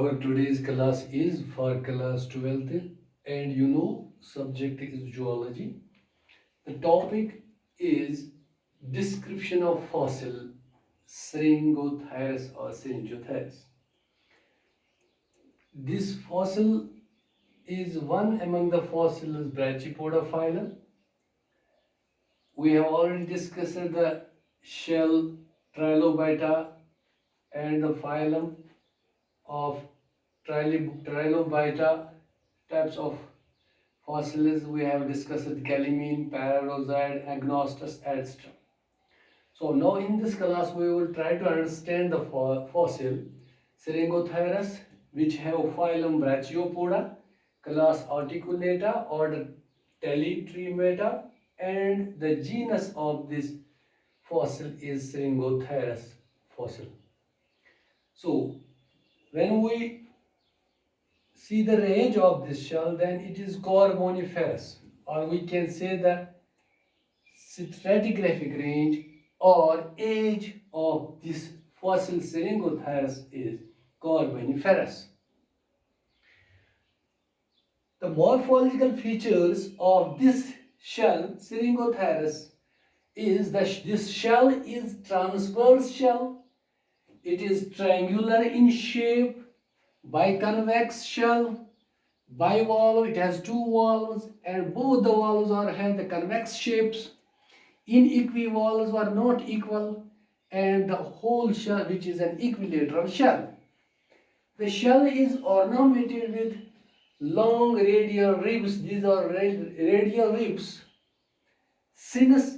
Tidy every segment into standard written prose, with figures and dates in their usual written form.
Our today's class is for class 12th and subject is zoology. The topic is description of fossil Syringotherus or Syringotherus. This fossil is one among the fossils Brachypoda phylum. We have already discussed the shell Trilobita and the phylum of Trilobita types of fossils. We have discussed Calamine, Paradoxide, Agnostus, etc. So now in this class we will try to understand the fossil Syringotherus, which have phylum Brachiopoda, class Articulata, order Teletremata, and the genus of this fossil is Syringotherus fossil. So when we see the range of this shell, then it is Carboniferous, or we can say the stratigraphic range or age of this fossil Syringotherus is Carboniferous. The morphological features of this shell Syringotherus is that this shell is transverse shell. It is triangular in shape, biconvex shell, bivalve. It has two valves, and both the valves have the convex shapes. Inequivalves are not equal, and the whole shell, which is an equilateral shell. The shell is ornamented with long radial ribs. These are radial ribs. Sinus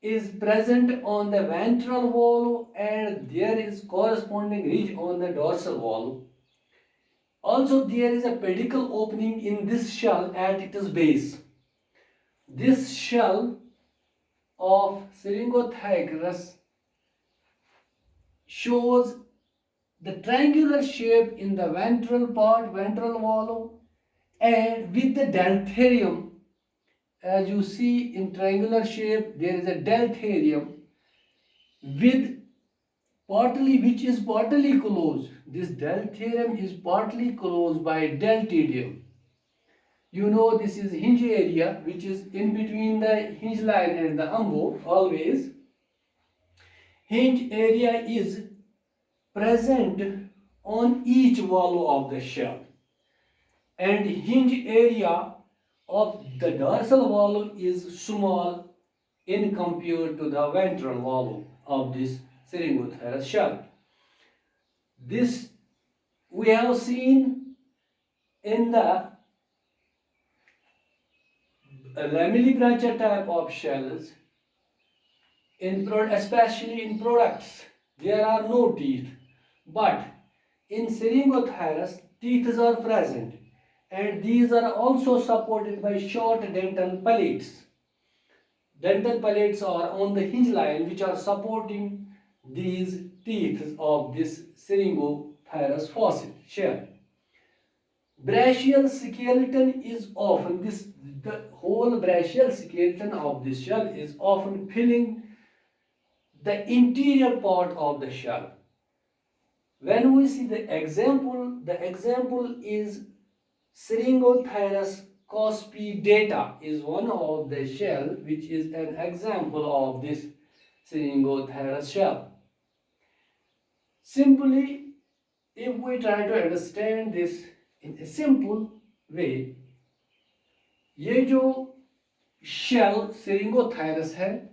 is present on the ventral wall, and there is corresponding ridge on the dorsal wall. Also, there is a pedicle opening in this shell at its base. This shell of Syringotherus shows the triangular shape in the ventral part, ventral wall, and with the deltharium. As you see in triangular shape, there is a deltharium with which is partly closed. This deltharium is partly closed by deltidium. You know this is hinge area, which is in between the hinge line and the umbo. Always hinge area is present on each valve of the shell, and hinge area of the dorsal valve is small in compared to the ventral valve of this Syringotherus shell. This we have seen in the lamellibranchia type of shells, especially in products. There are no teeth, but in Syringotherus teeth are present, and these are also supported by short dental plates. Dental plates are on the hinge line which are supporting these teeth of this Syringotherus fossil shell. Brachial skeleton is often the whole brachial skeleton of this shell is often filling the interior part of the shell. When we see the example is Syringotherus cuspidata is one of the shell which is an example of this Syringotherus shell. Simply, if we try to understand this in a simple way, ये जो shell Syringotherus है,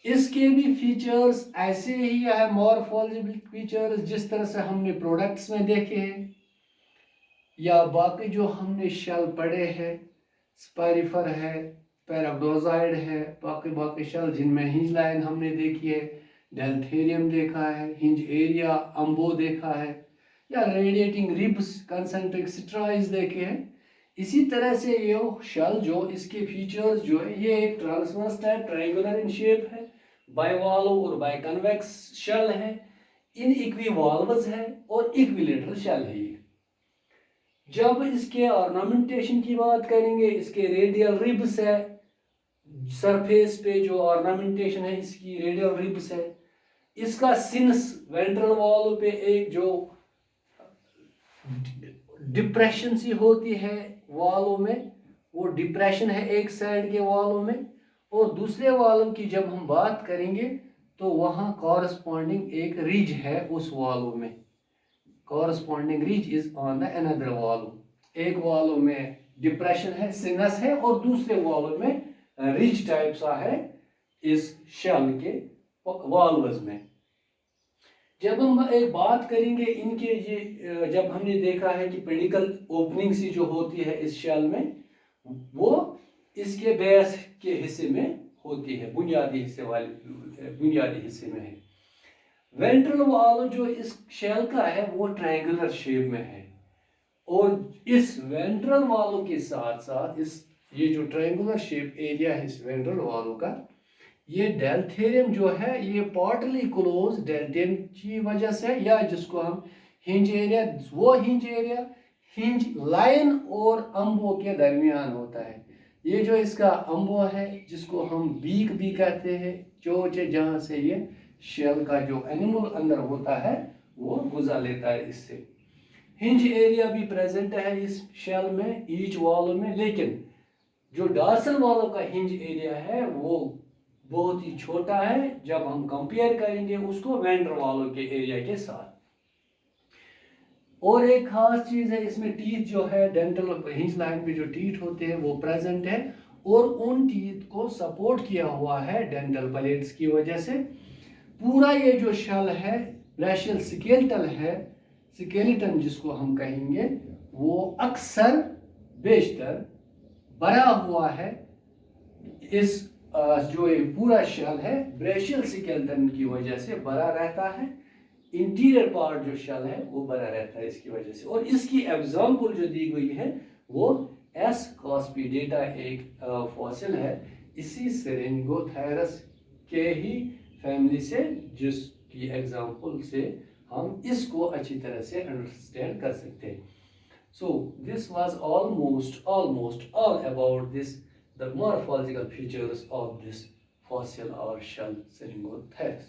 इसके भी features ऐसे ही है, morphological features जिस तरह से हमने प्रोडक्ट्स में देखे हैं या बाकी जो हमने शेल पढ़े हैं, स्पाइरिफर है, पैराडोजाइड है, बाकी शेल जिनमें हिंज लाइन हमने देखी है, डेल्थेरियम देखा है, हिंज एरिया अम्बो देखा है, या रेडिएटिंग रिब्स कंसेंट्रिक स्ट्राइज देखे हैं. इसी तरह से ये शेल जो इसके फीचर्स जो है, ये एक transverse type triangular in shape है, बाइवाल्व और बाइकन्वेक्स शेल है, इनइक्विवाल्व्स है और इक्विलेटरल शेल है. ये जब इसके ऑर्नामेंटेशन की बात करेंगे, इसके रेडियल रिब्स है, सरफेस पे जो ऑर्नामेंटेशन है इसकी रेडियल रिब्स है. इसका सिंस वेंट्रल वॉल पे एक जो डिप्रेशन सी होती है वालों में, वो डिप्रेशन है एक साइड के वालों में, और दूसरे वालों की जब हम बात करेंगे तो वहाँ कॉरस्पॉन्डिंग एक रिज है उस वालों में, corresponding ridge is on the another वालों। एक वालों में डिप्रेशन है, सिनस है, और दूसरे वालों में रिज टाइप सा है इस शेल के वाल्व्स में। जब हम एक बात करेंगे इनके ये जब हमने देखा है कि पेडिकल ओपनिंग सी जो होती है इस शेल में, वो इसके बेस के हिस्से में होती है, बुनियादी हिस्से वाले बुनियादी हिस्से में है। वेंट्रल वॉल जो इस शेल का है वो ट्रायंगुलर शेप में है, और इस वेंट्रल वॉल के साथ साथ इस ये जो ट्रायंगुलर शेप एरिया है इस वेंट्रल वॉल का, ये डेल्थेरियम जो है ये पार्टली क्लोज डेल्टियम की वजह से, या जिसको हम हिंज एरिया, वो हिंज एरिया हिंज लाइन और अम्बो के दरमियान होता है। ये जो इसका अम्बो है जिसको हम बीक भी कहते हैं, चोच है जहाँ से ये शेल का जो एनिमल अंदर होता है वो गुजर लेता है इससे। हिंज एरिया भी प्रेजेंट है इस शेल में, ईच वॉल में, लेकिन जो डॉर्सल वॉल का हिंज एरिया है वो बहुत ही छोटा है जब हम कंपेयर करेंगे उसको वेंट्रल वॉल के एरिया के साथ। और एक खास चीज है इसमें, टीथ जो है डेंटल हिंज लाइन पे जो टीथ होते हैं वो प्रेजेंट है, और उन टीथ को सपोर्ट किया हुआ है डेंटल प्लेट्स की वजह से। पूरा ये जो शेल है ब्रेशियल स्केलेटल है, स्केलेटन जिसको हम कहेंगे, वो अक्सर बेशतर भरा हुआ है इस जो ये पूरा शेल है ब्रेशियल स्केलेटन की वजह से भरा रहता है। इंटीरियर पार्ट जो शेल है वो भरा रहता है इसकी वजह से। और इसकी एग्जाम्पल जो दी गई है वो एस कॉस्पिडेटा एक फॉसिल है इसी सिरिंगोथेरस के ही फैमिली से, जिसकी एग्जाम्पल से हम इसको अच्छी तरह से अंडरस्टैंड कर सकते हैं। So this was almost all about this, the morphological features of this fossil or shell Syringotheres.